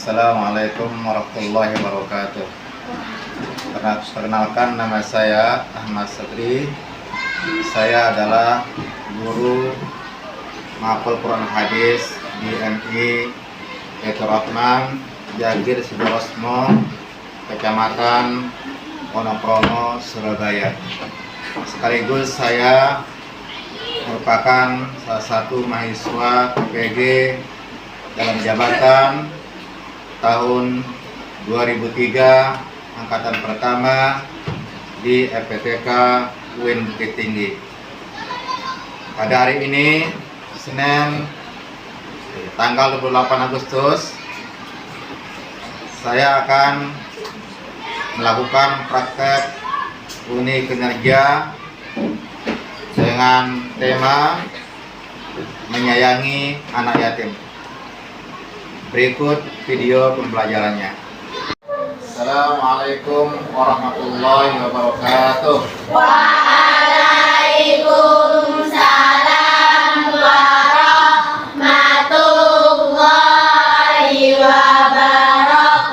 Assalamualaikum warahmatullahi wabarakatuh. Perkenalkan, nama saya Ahmad Sadri. Saya adalah guru mahfal Quran Hadis di MI Baitur Rahman, Jagir Sidoarjo, Kecamatan Wonoprono, Surabaya. Sekaligus saya merupakan salah satu mahasiswa PPG dalam jabatan tahun 2003 angkatan pertama di FPTK UIN Bukit Tinggi. Pada hari ini, Senin tanggal 28 Agustus, saya akan melakukan praktek uni kinerja dengan tema menyayangi anak yatim. Berikut video pembelajarannya. Assalamualaikum warahmatullahi wabarakatuh. Waalaikumsalam warahmatullahi wabarakatuh.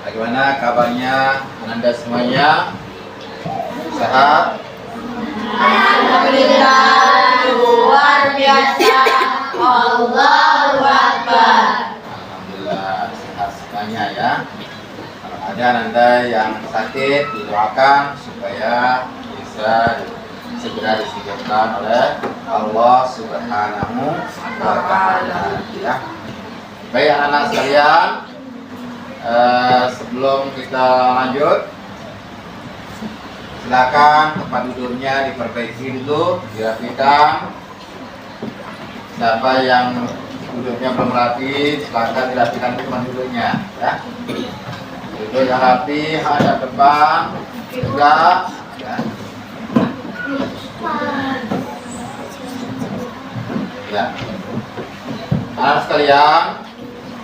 Bagaimana kabarnya Anda semuanya? Sehat? Alhamdulillah, luar biasa. Allahu Akbar. Alhamdulillah sehat semuanya ya. Kalau ada Anda yang sakit, didoakan supaya bisa segera disembuhkan oleh Allah Subhanahu wa Ta'ala ya. Baik anak-anak sekalian, sebelum kita lanjut, silakan tempat duduknya diperbaiki dulu, dirapikan. Siapa yang duduknya belum rapi, silakan dirapikan tempat duduknya ya. Duduk yang rapi, hadap depan, tegak ya. Ya. Anak sekalian,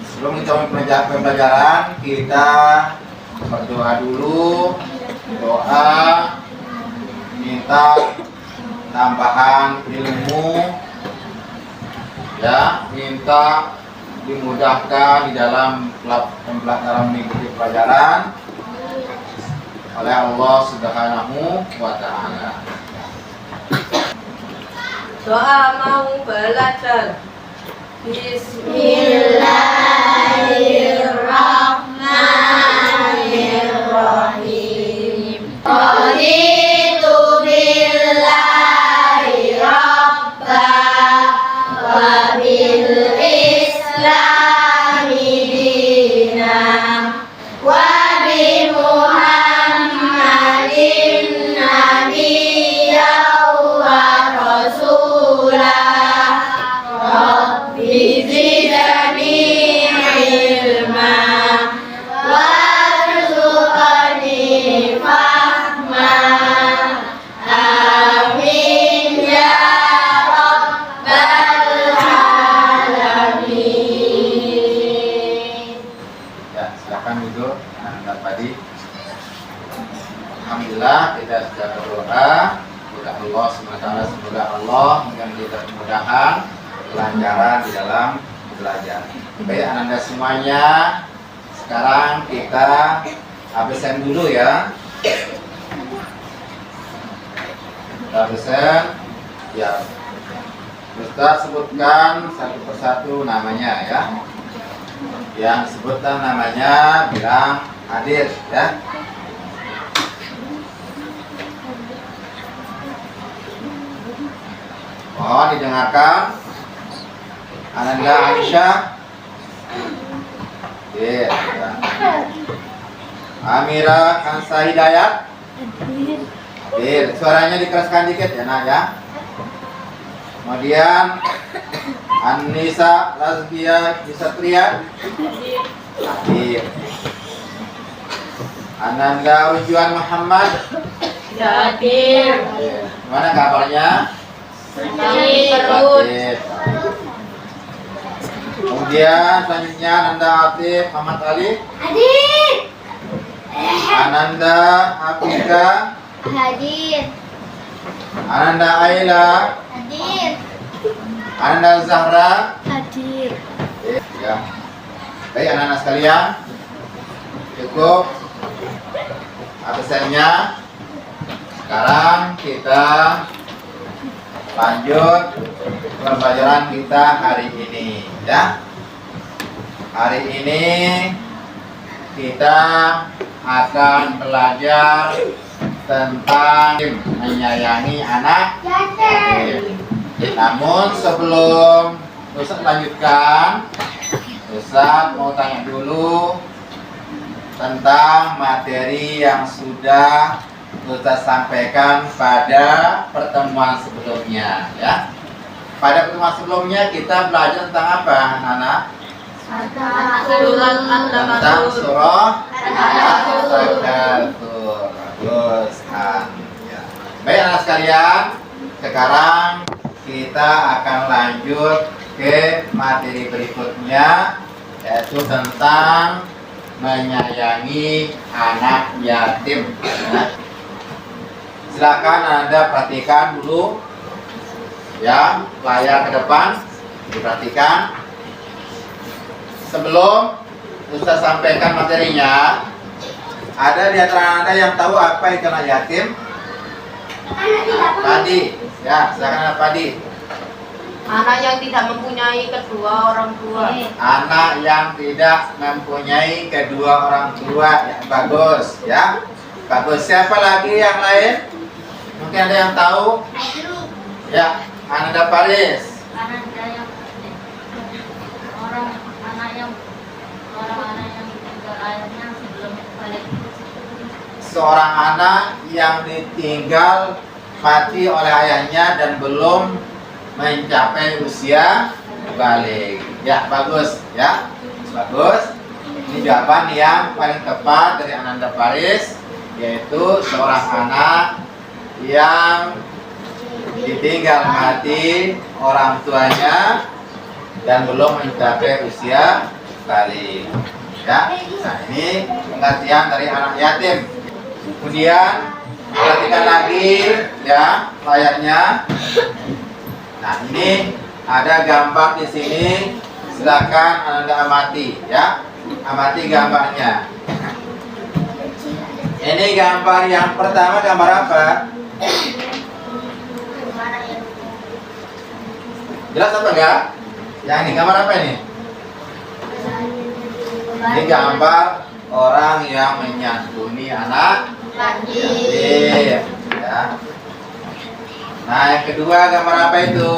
sebelum kita mulai pembelajaran, kita berdoa dulu. Doa minta tambahan ilmu ya, minta dimudahkan di dalam mengikuti pelajaran oleh Allah Subhanahu wa Ta'ala. Doa mau belajar. Bismillahirrahmanirrahim. Raditu billahi rabba wa bil islami dina wa bi Muhammadin nabiyyan wa rasulah. Rabbi zidni ilma warzuqni fahma. Amin ya rabbal alamin. Ya, silakan duduk anak tadi. Alhamdulillah kita sudah berdoa kepada Allah SWT, semoga Allah memberikan kita kemudahan, kelancaran di dalam belajar. Baik anak-anak semuanya, sekarang kita absen dulu ya. Kita absen ya. Ustaz sebutkan satu persatu namanya ya. Yang sebutkan namanya bilang hadir ya. Mohon didengarkan. Ananda Aisyah. Ya. Amira Kansa Hidayat. Hadir. Suaranya dikeraskan dikit ya nak ya. Kemudian Anissa Razkia Bisatria. Hadir. Ananda Ujuan Muhammad. Hadir. Hadir. Gimana kabarnya? Hadir. Kemudian selanjutnya Ananda Atif Muhammad Ali. Hadir. Ananda Afika. Hadir. Ananda Aila. Hadir. Ananda Zahra. Hadir. Ya. Baik anak-anak sekalian, cukup absennya. Sekarang kita lanjut pembelajaran kita hari ini, ya. Hari ini kita akan belajar tentang menyayangi anak yatim. Namun sebelum Ustaz lanjutkan, Ustaz mau tanya dulu tentang materi yang sudah Ustaz sampaikan pada pertemuan sebelumnya, ya. Pada pertemuan sebelumnya kita belajar tentang apa, anak-anak? Tentang surah At-Takatsur. Bagus, ya. Baik anak sekalian, sekarang kita akan lanjut ke materi berikutnya, yaitu tentang menyayangi anak yatim, ya. Silakan Anda perhatikan dulu, ya, layar ke depan diperhatikan. Sebelum Ustaz sampaikan materinya, ada di antara Anda yang tahu apa itu anak yatim? Padi, ya, silakan Anak Padi. Anak yang tidak mempunyai kedua orang tua. Anak yang tidak mempunyai kedua orang tua, ya, bagus, ya, bagus. Siapa lagi yang lain? Mungkin ada yang tahu? Ya, Ananda Paris. Seorang anak yang ditinggal mati oleh ayahnya dan belum mencapai usia balik. Ya, bagus, ya, bagus. Ini jawaban yang paling tepat dari Ananda Paris, yaitu seorang anak yang ditinggal mati orang tuanya dan belum mencapai usia balik. Ya, nah ini pengertian dari anak yatim. Kemudian perhatikan lagi, ya, layarnya. Nah ini ada gambar di sini. Silakan Anda amati, ya, amati gambarnya. Ini gambar yang pertama, gambar apa? Jelas apa enggak? Yang ini gambar apa ini? Ini gambar orang yang menyantuni anak yatim, ya. Nah, yang kedua gambar apa itu?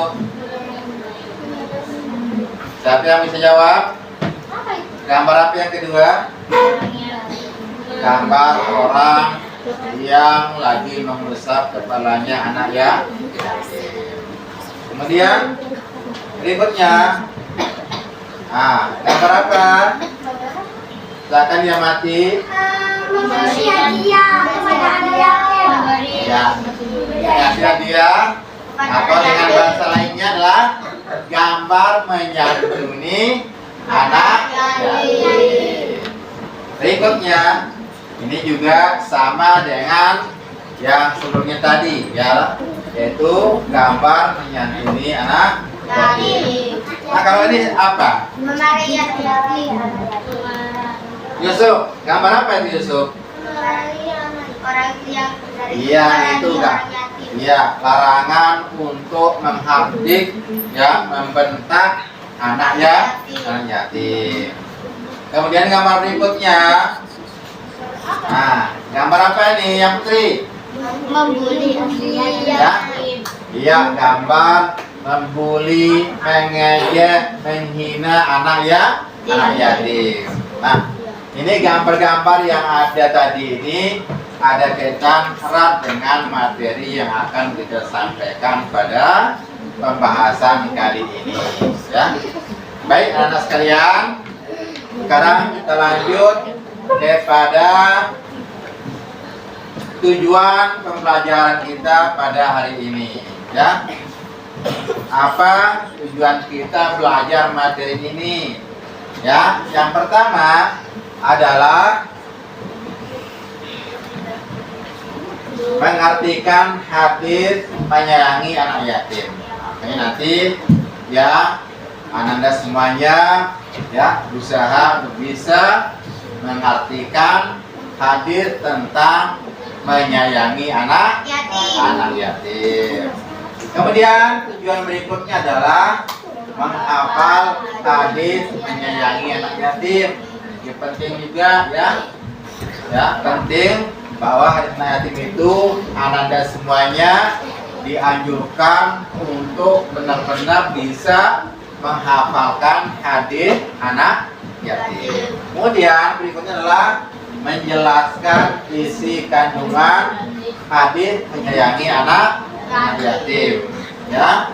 Siapa yang bisa jawab? Gambar apa yang kedua? Gambar orang yang lagi mengusap kepalanya anak ya. Kemudian berikutnya, nah, gambar apa? Silakan dia mati. Memberi hadiah kepada anak yatim. Ya, kasih dia. Atau dengan bahasa lainnya adalah gambar menyantuni anak yatim. Berikutnya, ini juga sama dengan yang sebelumnya tadi, ya, yaitu gambar menyantuni anak yatim. Nah, kalau ini apa? Memarahi anak yatim. Yusuf, gambar apa itu Yusuf? Memarahi orang yang dari Iya, itu kan. orang yatim. Iya, larangan untuk menghardik, ya, membentak anak yatim. Kemudian gambar berikutnya. Nah, gambar apa ini yang Putri? Membuli anak Ya. yatim. Iya, gambar membuli, mengejek, menghina anak yatim. Nah, ini gambar-gambar yang ada tadi ini ada kaitan erat dengan materi yang akan kita sampaikan pada pembahasan kali ini, ya. Baik anak-anak sekalian, sekarang kita lanjut kepada tujuan pembelajaran kita pada hari ini, ya. Apa tujuan kita belajar materi ini? Ya, yang pertama adalah mengartikan hadis menyayangi anak yatim. Makanya nanti, ya, Ananda semuanya ya berusaha untuk bisa mengartikan hadis tentang menyayangi anak yatim. Kemudian tujuan berikutnya adalah menghafal hadis menyayangi anak yatim. Ini penting juga ya penting bahwa hadis anak yatim itu Ananda semuanya dianjurkan untuk benar-benar bisa menghafalkan hadis anak yatim. Kemudian berikutnya adalah menjelaskan isi kandungan hadis menyayangi anak yatim. Ya.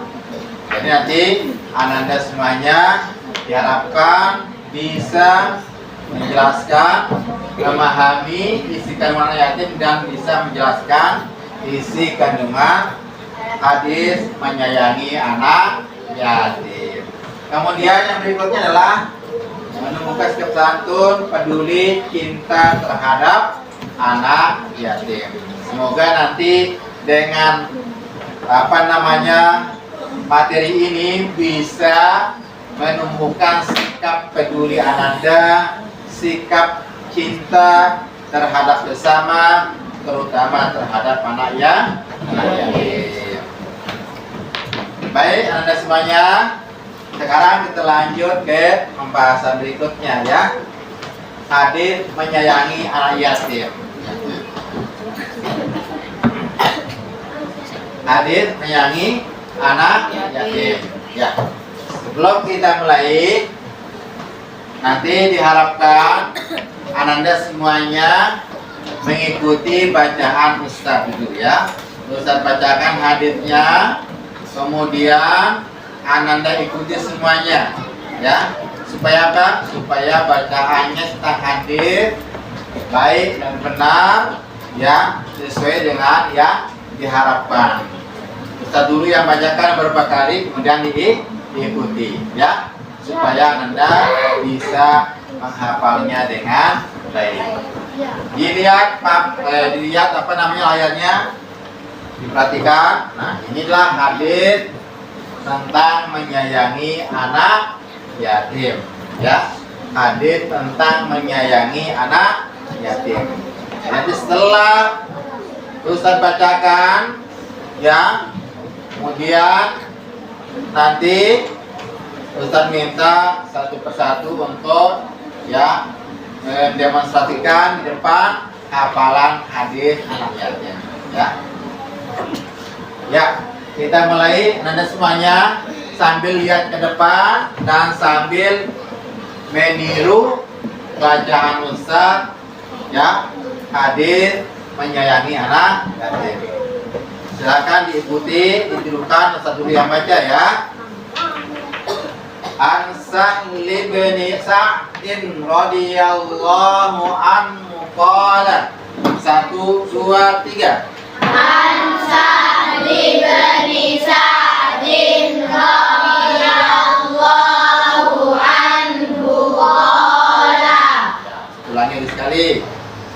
Jadi nanti Ananda semuanya diharapkan bisa menjelaskan, memahami isi kandungan anak yatim dan bisa menjelaskan isi kandungan hadis menyayangi anak yatim. Kemudian yang berikutnya adalah menemukan sikap santun, peduli, cinta terhadap anak yatim. Semoga nanti dengan materi ini bisa menumbuhkan sikap peduli Ananda, sikap cinta terhadap sesama, terutama terhadap anak yatim. Baik, Ananda semuanya. Sekarang kita lanjut ke pembahasan berikutnya ya. Hadis menyayangi anak yatim. Hadis menyayangi anak yatim. Ya. Sebelum kita mulai, nanti diharapkan Ananda semuanya mengikuti bacaan Ustaz dulu ya. Ustaz bacakan hadisnya, kemudian Ananda ikuti semuanya ya. Supaya apa? Supaya bacaannya tentang hadis baik dan benar ya, sesuai dengan yang diharapkan. Ustaz dulu yang bacakan beberapa kali, kemudian diikuti ya, supaya Ananda bisa menghafalnya dengan baik. Dilihat layarnya, diperhatikan. Nah, inilah hadis tentang menyayangi anak yatim ya. Hadis tentang menyayangi anak yatim. Nanti setelah Ustaz bacakan ya, kemudian nanti Ustaz minta satu persatu untuk ya mendemonstrasikan di depan hafalan hadis anak yatim ya. Ya, kita mulai. Anda semuanya sambil lihat ke depan dan sambil meniru bacaan Ustaz ya, hadis menyayangi anak yatim. Silakan diikuti, ditirukan. Ustaz dulu yang baca ya. An Sahli bin Sa'din radhiyallahu anhu qala. 1, 2, 3. An Sahli bin Sa'din radhiyallahu anhu qala. Ulangi sekali.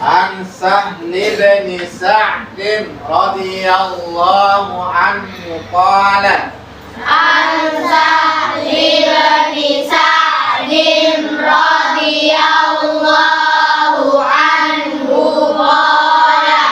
An Sahli bin Sa'din radhiyallahu anhu qala. An Sahli bin Sa'din radhiyallahu anhu qala.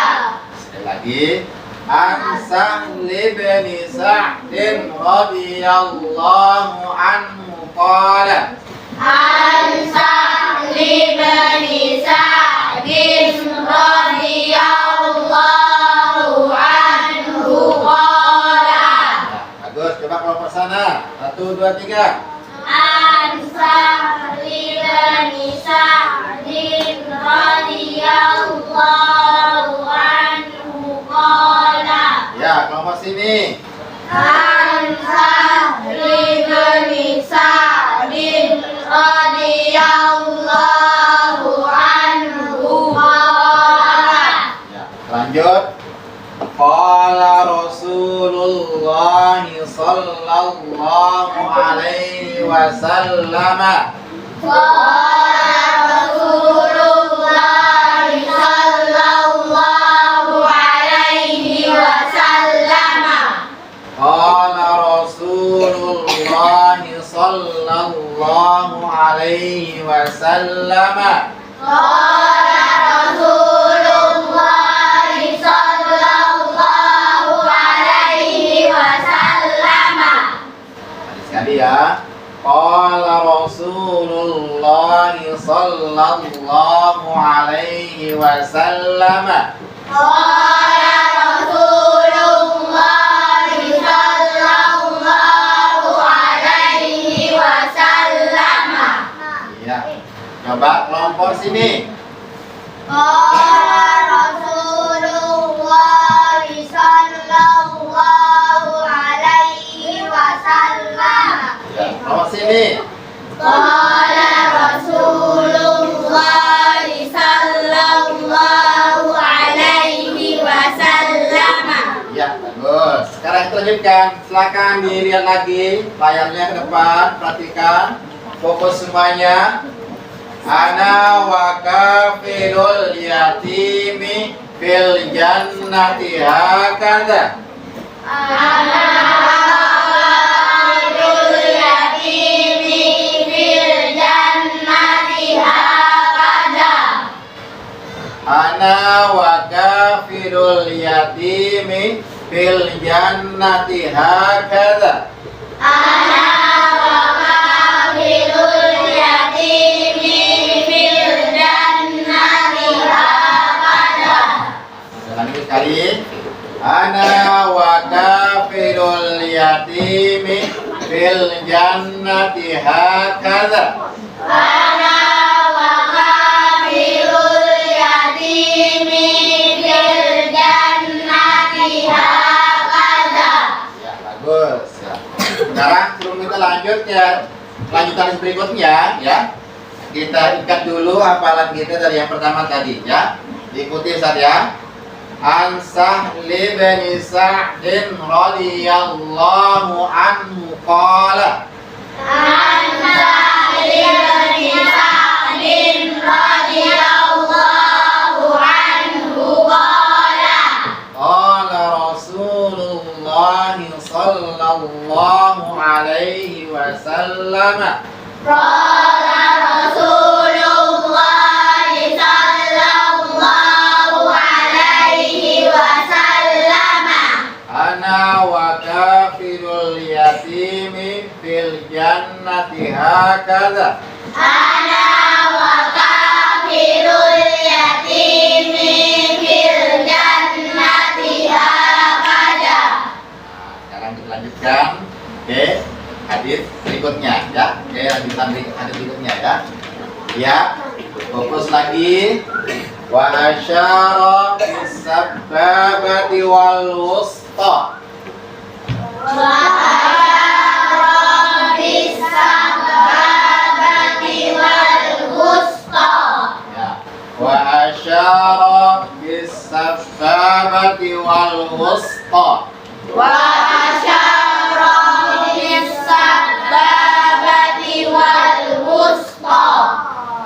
Sekali lagi. An Sahli bin Sa'din radhiyallahu anhu qala. An Sahli bin Sa'din radhiyallahu anhu qala. Bagus, coba kelompok sana. 1, 2, 3. An Sahli bin Sa'din radhiyallahu anhu qala. Ya, kelompok sini. An Sahli bin Sa'din radhiyallahu anhu qala. Ya, lanjut. Qala Rasulullah sallallahu alaihi wasallam. Qala Rasulullah sallallahu alaihi wasallam. Qala Rasulullah sallallahu alaihi wasallam. Qala Rasulullah sallallahu alaihi wasallam. Sekali ya. Qala Rasulullah sallallahu alaihi wasallam. Qala Rasulullah sallallahu alaihi wasallam. Ya. Coba kelompok sini. Qala Rasulullah sallallahu alaihi wasallam. Ya, kelompok sini. Qala Rasulullah sallallahu alaihi wasallam. Ya, bagus. Sekarang kita lanjutkan. Silakan dilihat lagi layarnya ke depan, perhatikan. Fokus semuanya. Ana wa kafirul yatimi fil jannati hakadha. Ana wa'idul yatimi fil jannati hakada. Ana wa kafirul yatimi fil jannati hakadha. Ana wa kafirul yatimi fil jannati hakada. Lagi sekali. Ana wa kafirul yatimi fil jannati hakadha. Ana wa kafirul yatimi fil jannati hakada. Ya, bagus ya. Sekarang sebelum kita lanjut ya, lanjutan berikutnya ya. Kita ikat dulu hafalan kita dari yang pertama tadi ya. Diikuti saja. An Sahli bin Sa'din radhiyallahu anhu qala. An Sa'id bin Sa'din radhiyallahu anhu qala. Qala Rasulullah sallallahu alaihi wasallam. Qala Rasulullah sallallahu alaihi wasallam. Ana wa kafirul yatimi fil jannati hakadha. Ana wa kafirul yatimi fil jannati hakada. Sekarang kita lanjutkan ke hadis berikutnya ya. Oke, lanjutan hadis berikutnya ya. Ya, fokus lagi. Wa asyara bis sababati wal wusta. Wa rabbis sababati wal wusta. Ya. Wa asyara bis sababati wal wusta. Wa asyara bis sababati wal wusta.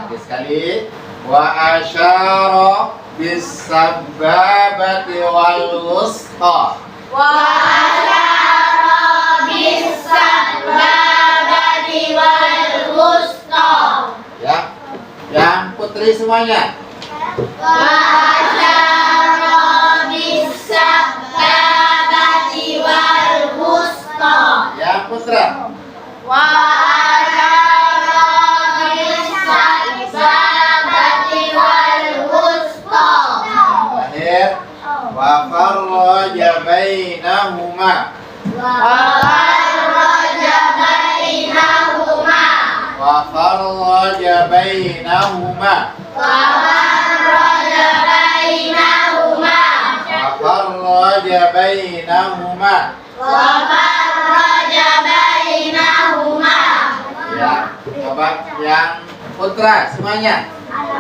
Lagi sekali. Wa asyara bis sababati wal wusta. Wa asyara bis sababati wal wusta. Ya. Yang putri semuanya. Wa asyara bis sababati wal wusta. Yang putra. Wa asyara bis sababati wal wusta. Terakhir. Wa farraja bainahuma. Wa farraja bainahuma. Wa farraja bainahuma. Wa farraja bainahuma. Wa farraja bainahuma. Wa farraja bainahuma. Ya, coba yang putra semuanya.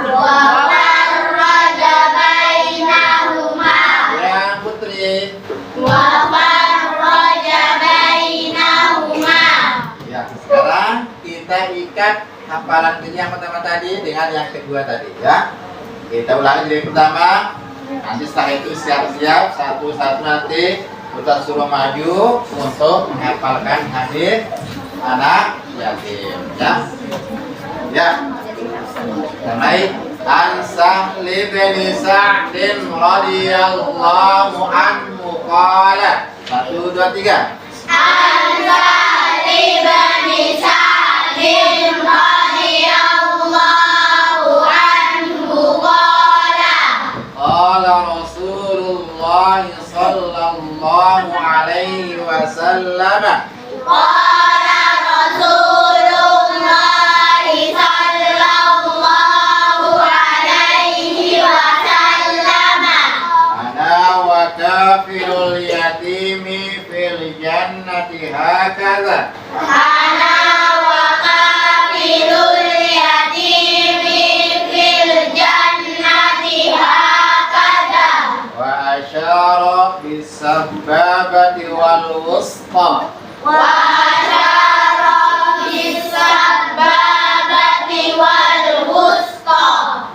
Wa farraja bainahuma. Yang putri. Wa farraja bainahuma. Ya, sekarang kita ikat hafalan ini yang pertama tadi dengan yang kedua tadi ya. Kita ulangi dari pertama. Nanti setelah itu siap-siap satu-satu nanti kita suruh maju untuk menghafalkan hadis anak yatim ya. Ya. Mulai. An Sahli bin Sa'din radhiyallahu anhu qala. 1, 2, 3. An-Sa'li bin Sa'din radhiyallahu anhu qala. Qala Rasulullah sallallahu alaihi wasallam. Qala Rasulullah sallallahu alaihi wasallam. Ana wa kafirul yatimi fil jannati hakadha. Ana wa kafilul yatimi fil jannati hakada. Wa asyara bis sababati wal wusta. Wa asyara bis sababati wal wusta.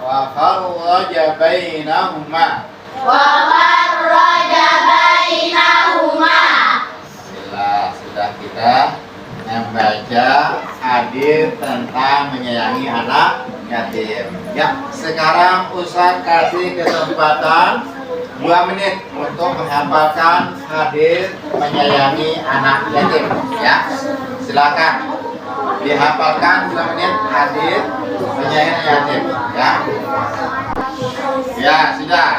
Wa kharraja bainahuma. Wa kharraja bainahuma. Sudah kita membaca hadis tentang menyayangi anak yatim. Ya, sekarang Ustaz kasih kesempatan 2 menit untuk menghafalkan hadis menyayangi anak yatim. Ya, silakan dihafalkan 2 menit hadis menyayangi anak yatim. Ya, ya sudah.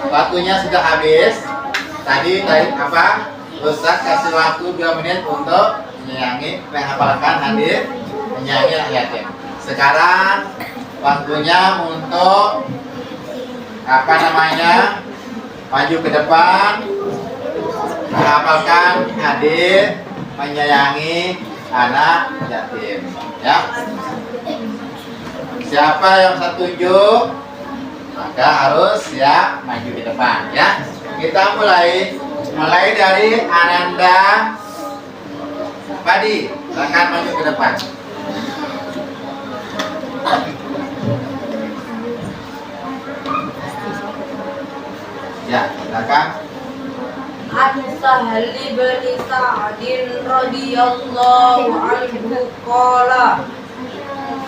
Waktunya sudah habis. Tadi apa? Ustaz kasih waktu 2 menit untuk menghafalkan hadis menyayangi anak yatim. Sekarang waktunya untuk maju ke depan menghafalkan hadis menyayangi anak yatim. Ya. Siapa yang setuju maka harus ya maju ke depan ya. Kita mulai dari Ananda Padi, silakan maju ke depan. Ya, silakan. An Sahli bin Sa'din radhiyallahu anhu qala.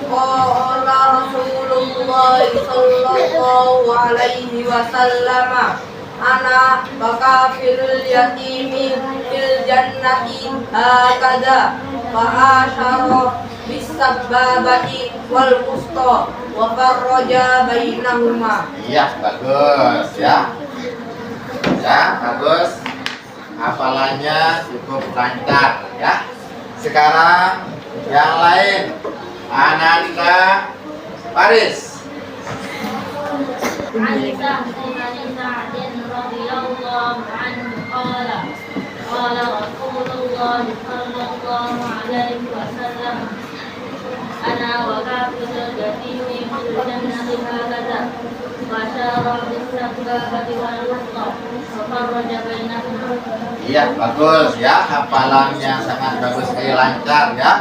Qala Rasulullah sallallahu alaihi wasallam. Ana bakafirul yatimi fil jannati hakada wa asyara bis sababati wal wusta wa farraja bainahuma. Iya, bagus ya. Ya, bagus. Hafalannya cukup lancar ya. Sekarang yang lain. Ananda Paris. radhiyallahu anhu qala qala Rasulullah sallallahu alaihi wasallam ana wa kafilul yatimi fil jannati hakada wa syara bis sababati wal wusta wa farraja bainahuma. Iya, bagus ya, hafalannya sangat bagus sekali, lancar ya.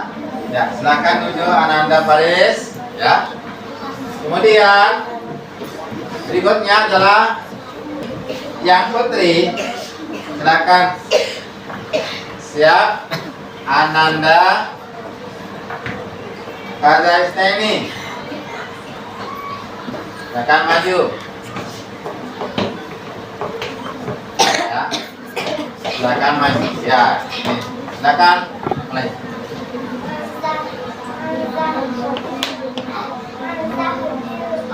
Ya, silakan duduk Ananda Paris ya. Kemudian berikutnya adalah yang putri. Silakan. Siap? Ananda Kazaistani. Silakan maju. Ya. Silakan maju. Ya. Ini. Silakan mulai.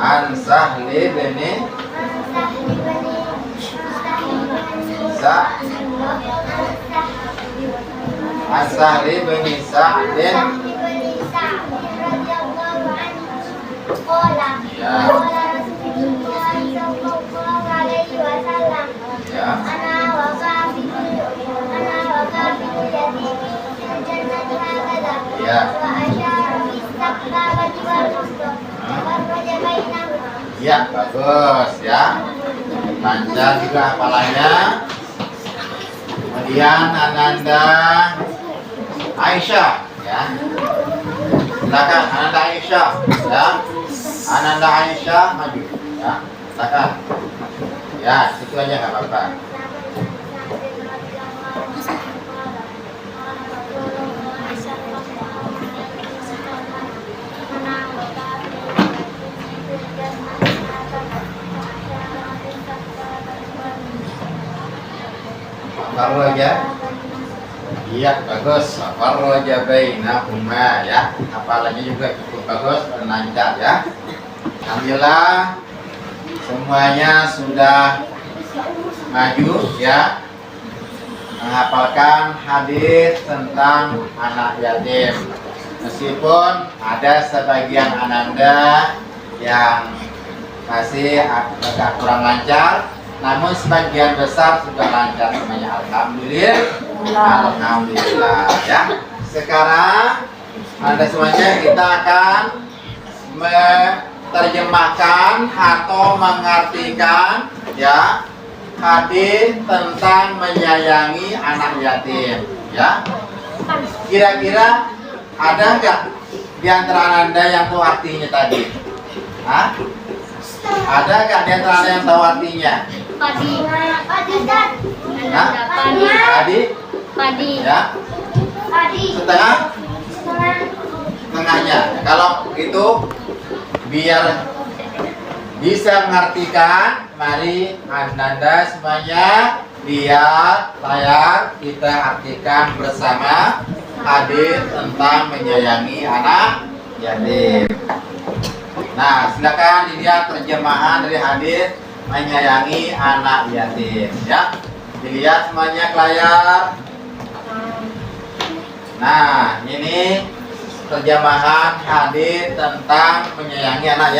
An Sahli bin An Sahli bin Sa'din. Ya. Ya, bagus ya. Lancar juga hafalannya. Kemudian Ananda Aisyah ya. Silakan Ananda Aisyah ya. Ananda Aisyah maju ya. Silakan. Ya, situ aja enggak apa-apa. Farroja. Iya, bagus. Farroja bainahuma ya. Hafalannya juga cukup bagus dan lancar ya. Alhamdulillah semuanya sudah maju ya, menghafalkan hadis tentang anak yatim. Meskipun ada sebagian ananda yang masih agak kurang lancar, namun sebagian besar sudah lancar semuanya. Alhamdulillah ya. Sekarang anda semuanya kita akan menerjemahkan atau mengartikan ya hadis tentang menyayangi anak yatim ya. Kira-kira ada nggak di antara anda yang tahu artinya tadi? Hah? Ada nggak di antara anda yang tahu artinya? Padi. Hah? Padi? Padi. Ya. Setengah? Setengahnya. Kalau itu biar bisa mengartikan, mari anda semuanya lihat layar, kita artikan bersama hadis tentang menyayangi anak yatim. Nah, silakan dilihat terjemahan dari hadis menyayangi anak yatim ya. Dilihat semuanya ke layar. Nah, ini terjemahan hadis tentang menyayangi anak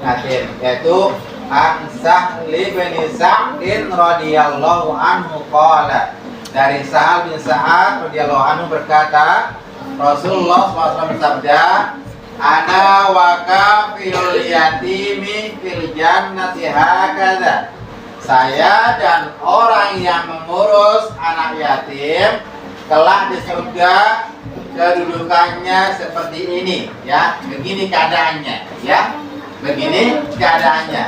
yatim, yaitu An Sahli bin Sa'din radhiyallahu anhu qala. Dari Sa'al bin Sa'ad radhiyallahu anhu berkata, Rasulullah SAW bersabda, ana wa kafil yatimi fil jannati hakadha. Saya dan orang yang mengurus anak yatim kelak di surga kedudukannya seperti ini ya. Begini keadaannya ya. Begini keadaannya.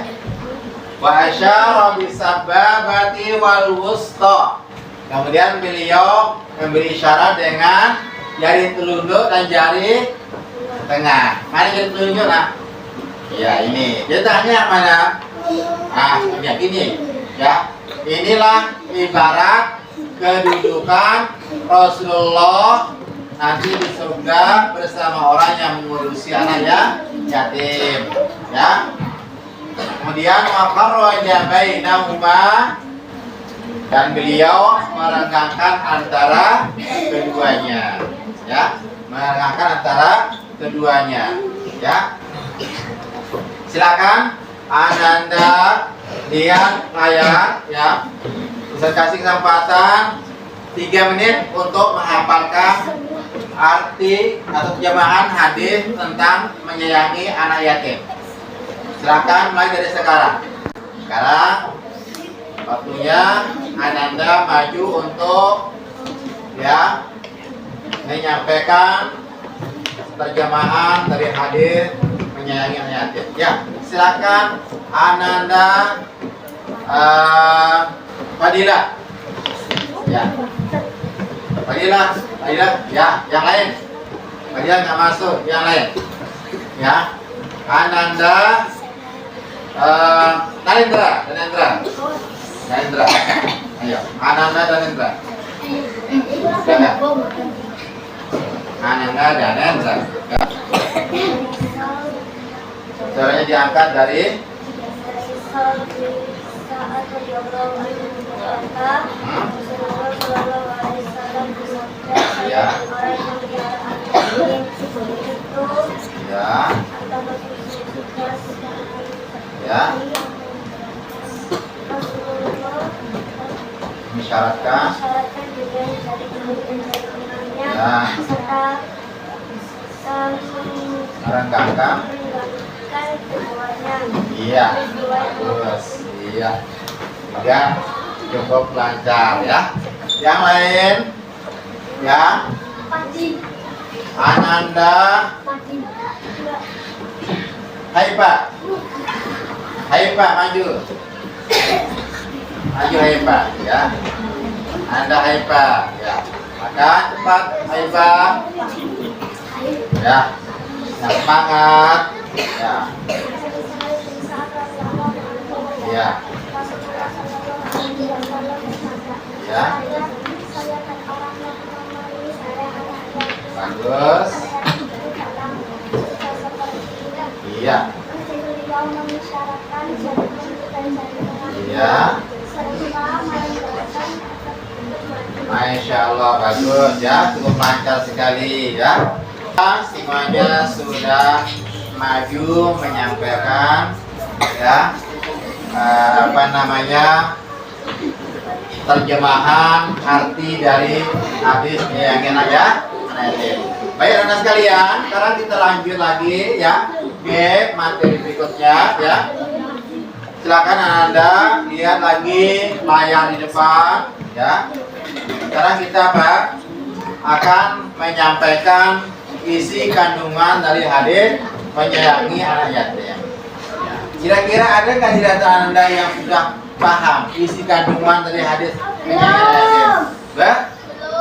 Wa asyara bisababati wal wusta. Kemudian beliau memberi isyarat dengan jari telunjuk dan jari tengah. Mana jari telunjuk nak? Ya ini. Jari tengahnya mana? Ah, ya gini. Ya. Inilah ibarat kedudukan Rasulullah nanti di surga bersama orang yang mengurusi anak yatim. Ya. Kemudian waqarraja bainahuma, dan beliau merenggangkan antara keduanya ya, merenggangkan antara keduanya ya. Silakan anda lihat layar ya. Saya kasih kesempatan 3 menit untuk menghafalkan arti atau terjemahan hadis tentang menyayangi anak yatim. Silakan mulai dari sekarang. Sekarang waktunya Ananda maju untuk ya menyampaikan terjemahan dari hadis menyayangi anak yatim. Ya, silakan Ananda Fadilah. Ya. Fadilah, ya, yang lain. Fadilah nggak masuk, yang lain. Ya. Ananda Narendra. Ayo, Ananda dan Narendra. Ananda dan Narendra. Ya. Suaranya diangkat dari ya. Ya. Ya. Mensyaratkan ya. Merenggangkan. Iya. Bagus. Iya. Ya. Cukup lancar ya. Yang lain ya. Ananda. Haifa maju. Maju Haifa ya. Anda Haifa ya. Maka cepat Haifa. Ya. Yang semangat. Ya. Ya. Ya. Bagus. Iya. Iya. Masya Allah, bagus ya, cukup lancar sekali ya. Semuanya sudah maju menyampaikan ya terjemahan arti dari hadis menyayangi anak yatim. Baik anak sekalian, sekarang kita lanjut lagi ya ke materi berikutnya ya. Silakan Anda lihat lagi layar di depan ya. Sekarang kita akan menyampaikan isi kandungan dari hadis menyayangi anak yatim. Kira-kira ada nggak di antara Anda yang sudah paham isi kandungan dari hadis menyayangi anak yatim?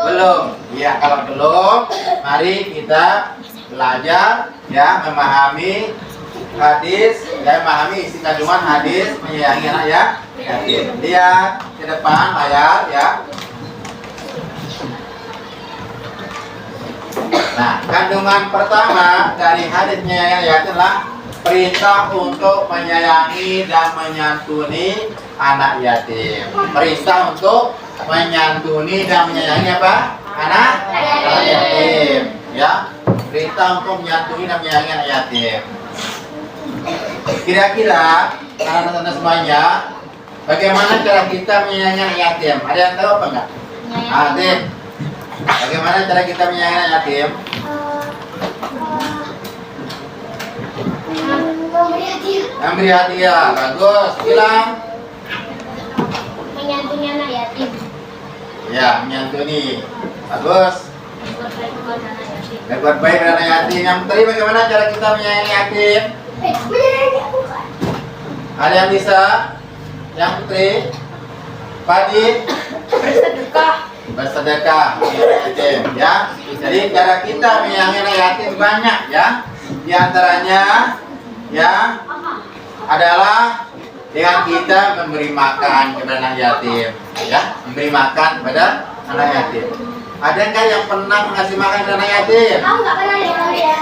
Belum. Ya, kalau belum, mari kita belajar ya memahami hadis dan memahami isi kandungan hadis menyayangi anak yatim. Lihat ke depan layar ya. Nah, kandungan pertama dari hadis menyayangi yatim adalah perintah untuk menyayangi dan menyantuni anak yatim. Perintah untuk menyantuni dan menyayangi apa? Anak yatim. Ya, perintah untuk menyantuni dan menyayangi anak yatim. Kira-kira anak-anak semuanya, bagaimana cara kita menyayangi anak yatim? Ada yang tahu apa enggak? Yatim. Bagaimana cara kita menyayangi anak yatim? Memberi hadiah. Bagus. Bilang. Menyantuni anak yatim. Ya, menyantuni. Bagus. Berbuat baik pada anak yatim. Yang tadi bagaimana cara kita menyayangi yatim? Ada yang bisa? Yang putri? Padi? Bersedekah yatim ya. Jadi cara kita menyayangi anak yatim banyak ya. Di antaranya ya adalah dengan kita memberi makan kepada anak yatim ya, memberi makan kepada anak yatim. Ada nggak yang pernah mengasih makan kepada anak yatim? Aku nggak pernah ya.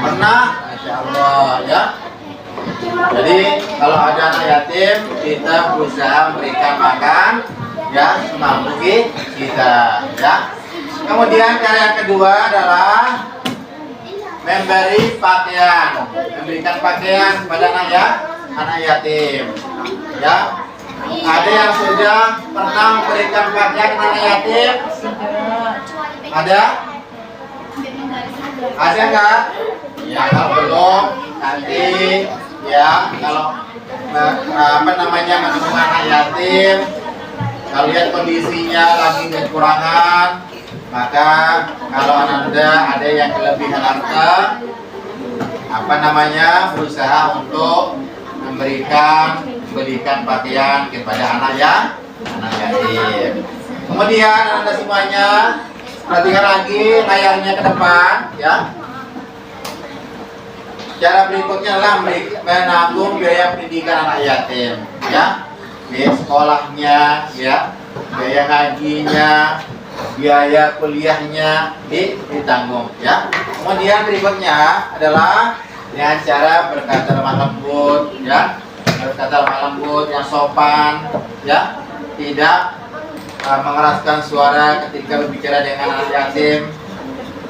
Pernah? Masya Allah ya. Jadi kalau ada anak yatim kita berusaha memberikan makan ya semampu kita ya. Kemudian cara yang kedua adalah memberi pakaian, memberikan pakaian kepada anak yatim ya. Ada yang sudah pernah memberikan pakaian kepada anak yatim? Ada nggak? Ya kalau belum nanti ya kalau menemukan anak yatim, kalau lihat kondisinya lagi kekurangan, maka kalau Anda ada yang kelebihan harta, berusaha untuk memberikan pakaian kepada anak yatim. Kemudian Anda semuanya perhatikan lagi layarnya ke depan ya. Cara berikutnya adalah menanggung biaya pendidikan anak yatim ya. Biaya sekolahnya ya, biaya ngajinya, biaya kuliahnya ditanggung ya. Kemudian berikutnya adalah dengan cara berkata lemah lembut ya, berkata lemah lembut yang sopan ya, tidak mengeraskan suara ketika berbicara dengan anak yatim.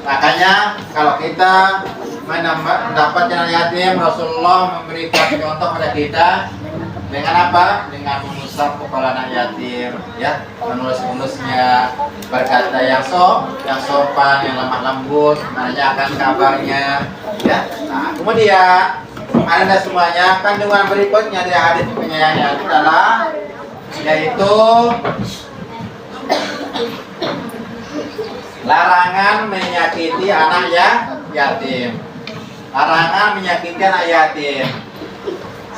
Makanya kalau kita mendapatkan anak yatim, Rasulullah memberikan contoh pada kita dengan apa? Dengan mengusap kepala anak yatim, ya, menulus-nulusnya, berkata yang sopan, yang lemah lembut, menanyakan kabarnya, ya. Nah, kemudian Anda semuanya kandungan berikutnya dari hadis penyayangan itu adalah yaitu larangan menyakiti anak yatim. Larangan menyakiti anak yatim.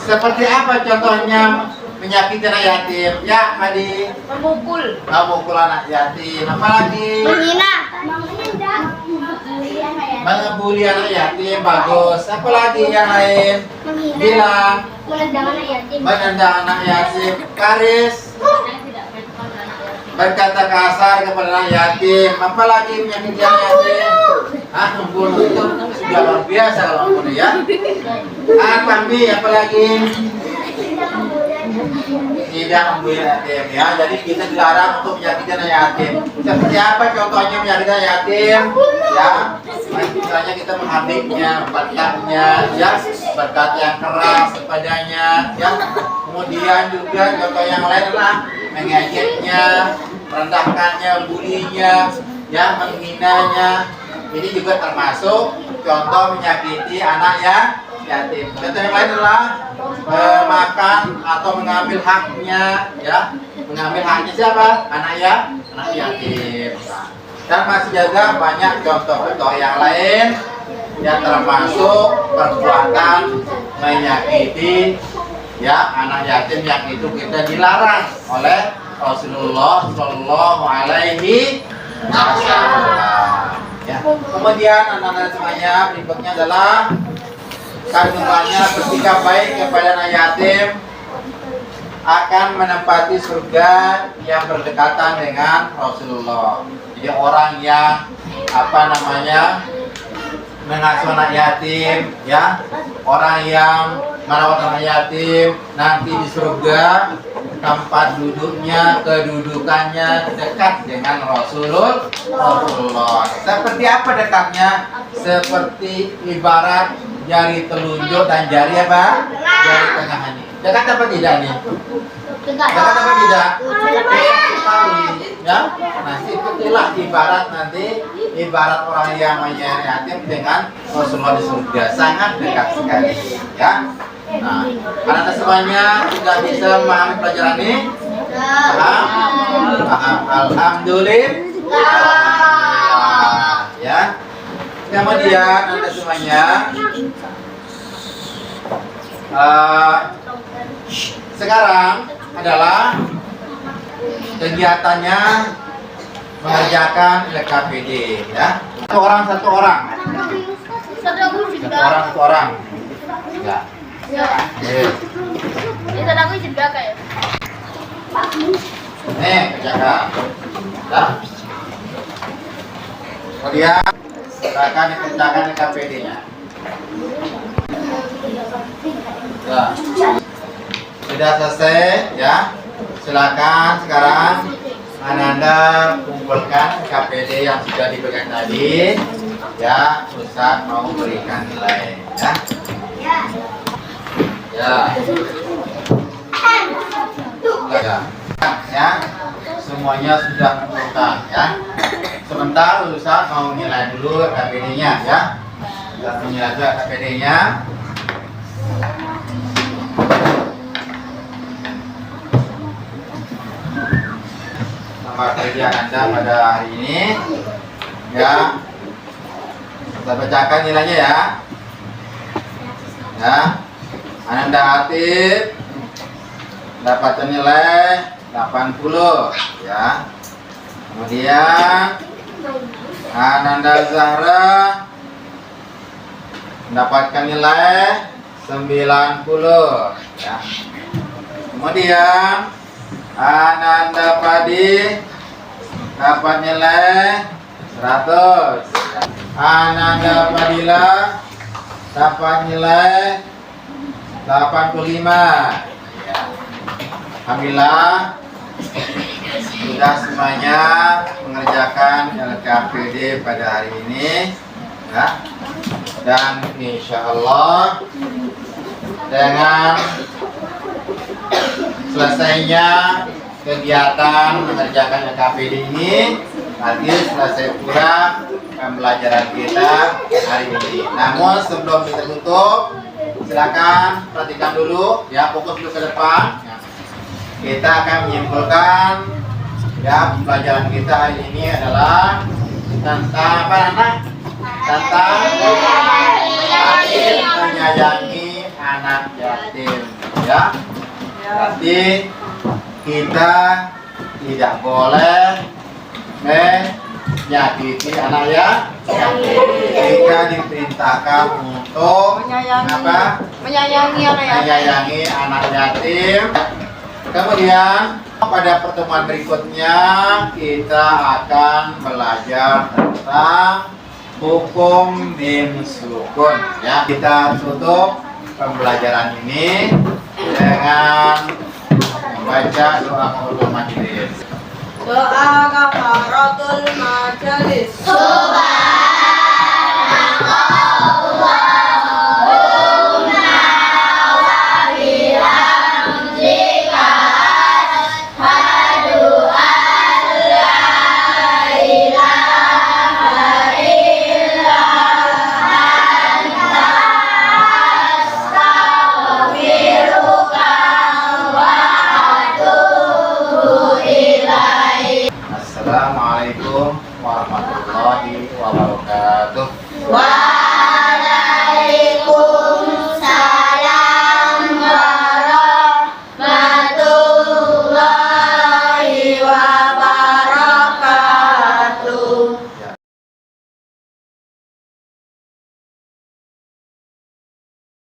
Seperti apa contohnya menyakiti anak yatim? Ya, Madi. Memukul anak yatim. Apalagi? Menghina. Mengebuli anak yatim. Bagus. Apalagi yang lain? Menghina. Bilang. Menendang anak yatim. Menendang anak yatim. Karis. berkata kasar kepada anak yatim, apalagi menyakiti anak yatim. Membunuh itu sudah luar biasa kalau membunuh ya. Apalagi tidak membunuh yatim ya. Jadi kita dilarang untuk menyakiti anak yatim. Seperti apa contohnya menyakiti anak yatim? Ya, misalnya kita menghabisnya, memperkatnya, ya, berkata yang keras kepadanya, ya. Kemudian juga contoh yang lain adalah mengejeknya, merendahkannya, bulinya, ya, menghinanya. Ini juga termasuk contoh menyakiti anak ya yatim. Contoh yang lain adalah makan atau mengambil haknya, ya, mengambil haknya siapa? Anak yatim. Dan masih juga banyak contoh-contoh yang lain yang termasuk perbuatan menyakiti ya anak yatim yang itu kita dilarang oleh Rasulullah Shallallahu Alaihi Wasallam. Ya. Kemudian anak-anak semuanya berikutnya adalah kandungannya bersikap baik kepada anak yatim akan menempati surga yang berdekatan dengan Rasulullah. Jadi orang yang mengasuh anak yatim, ya, orang yang merawat anak yatim nanti di surga tempat duduknya, kedudukannya dekat dengan Rasulullah. Seperti apa dekatnya? Seperti ibarat jari telunjuk dan jari apa? Jari tengah ini. Dekat apa tidak nih? Dekat apa tidak? Ya, nah itulah ibarat orang yang menyayangi yatim dengan Rasulullah di surga, sangat dekat sekali, ya. Nah, anak-anak semuanya sudah bisa memahami pelajaran ini? Paham? Alhamdulillah. Ya. Kemudian anak semuanya sekarang adalah kegiatannya mengerjakan LKPD, ya. Satu orang. Ya. Itu aku juga kayak. Nih, kerjakan. Ya. Kemudian silakan dikerjakan LKPD-nya. Ya. Sudah selesai, ya. Silakan sekarang Anda kumpulkan KPD yang sudah diberikan tadi, ya. Ustaz mau berikan nilai, ya. Ya, semuanya sudah kumpulkan, ya. Sebentar Ustaz mau nilai dulu KPD-nya, ya. Sudah menilai juga KPD-nya. Selamat kerja Anda pada hari ini, ya. Kita bacakan nilainya, ya. Ya, Ananda Hatib dapatkan nilai 80, ya. Kemudian Ananda Zahra mendapatkan nilai 90, ya. Kemudian Ananda Padi dapat nilai 100. Ananda Padilla dapat nilai 85. Ya. Alhamdulillah sudah semuanya mengerjakan LKPD pada hari ini, ya. Dan insya Allah dengan selesainya kegiatan mengerjakan LKPD ini, nanti selesai pula pembelajaran kita hari ini. Namun sebelum kita tutup, silakan perhatikan dulu, ya, fokus dulu ke depan. Kita akan menyimpulkan, ya, pelajaran kita hari ini adalah tentang apa, anak? Tentang menyayangi anak yatim, ya. Berarti kita tidak boleh menyakiti anak yatim. Kita diperintahkan untuk menyayangi anak yatim. menyayangi anak yatim. Kemudian Pada pertemuan berikutnya kita akan belajar tentang hukum mim sukun ya. Kita tutup pembelajaran ini dengan membaca doa kafaratul majelis. Doa kafaratul majelis. Assalamualaikum warahmatullahi wabarakatuh.